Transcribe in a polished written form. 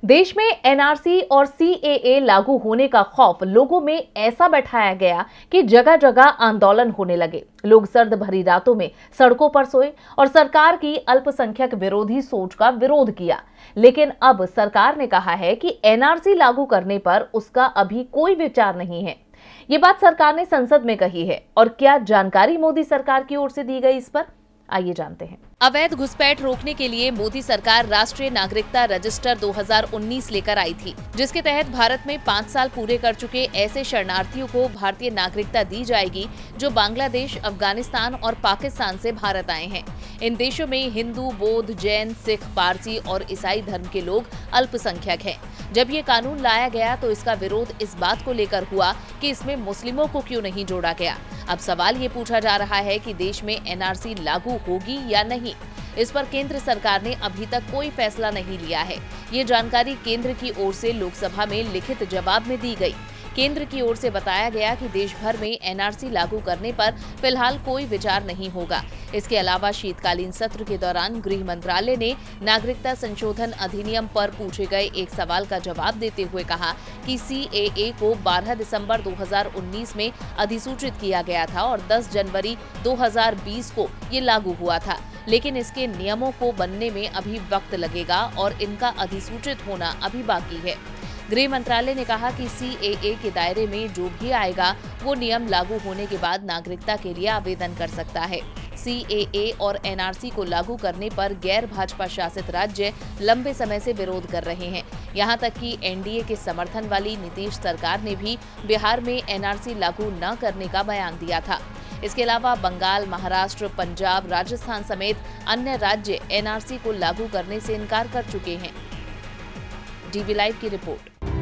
देश में एनआरसी और सीएए लागू होने का खौफ लोगों में ऐसा बैठाया गया कि जगह जगह आंदोलन होने लगे। लोग सर्द भरी रातों में सड़कों पर सोए और सरकार की अल्पसंख्यक विरोधी सोच का विरोध किया। लेकिन अब सरकार ने कहा है कि एनआरसी लागू करने पर उसका अभी कोई विचार नहीं है। ये बात सरकार ने संसद में कही है और क्या जानकारी मोदी सरकार की ओर से दी गई, इस पर आइए जानते हैं। अवैध घुसपैठ रोकने के लिए मोदी सरकार राष्ट्रीय नागरिकता रजिस्टर 2019 लेकर आई थी, जिसके तहत भारत में 5 साल पूरे कर चुके ऐसे शरणार्थियों को भारतीय नागरिकता दी जाएगी जो बांग्लादेश, अफगानिस्तान और पाकिस्तान से भारत आए हैं। इन देशों में हिंदू, बौद्ध, जैन, सिख, पारसी और ईसाई धर्म के लोग अल्पसंख्यक हैं। जब ये कानून लाया गया तो इसका विरोध इस बात को लेकर हुआ कि इसमें मुस्लिमों को क्यों नहीं जोड़ा गया। अब सवाल ये पूछा जा रहा है कि देश में एनआरसी लागू होगी या नहीं। इस पर केंद्र सरकार ने अभी तक कोई फैसला नहीं लिया है। ये जानकारी केंद्र की ओर से लोकसभा में लिखित जवाब में दी गई। केंद्र की ओर से बताया गया कि देश भर में एनआरसी लागू करने पर फिलहाल कोई विचार नहीं होगा। इसके अलावा शीतकालीन सत्र के दौरान गृह मंत्रालय ने नागरिकता संशोधन अधिनियम पर पूछे गए एक सवाल का जवाब देते हुए कहा कि सीएए को 12 दिसंबर 2019 में अधिसूचित किया गया था और 10 जनवरी 2020 को ये लागू हुआ था, लेकिन इसके नियमों को बनने में अभी वक्त लगेगा और इनका अधिसूचित होना अभी बाकी है। गृह मंत्रालय ने कहा कि सीएए के दायरे में जो भी आएगा वो नियम लागू होने के बाद नागरिकता के लिए आवेदन कर सकता है। सीएए और एनआरसी को लागू करने पर गैर भाजपा शासित राज्य लंबे समय से विरोध कर रहे हैं। यहां तक कि एनडीए के समर्थन वाली नीतीश सरकार ने भी बिहार में एनआरसी लागू न करने का बयान दिया था। इसके अलावा बंगाल, महाराष्ट्र, पंजाब, राजस्थान समेत अन्य राज्य एनआरसी को लागू करने से इनकार कर चुके हैं। डीबी लाइव की रिपोर्ट।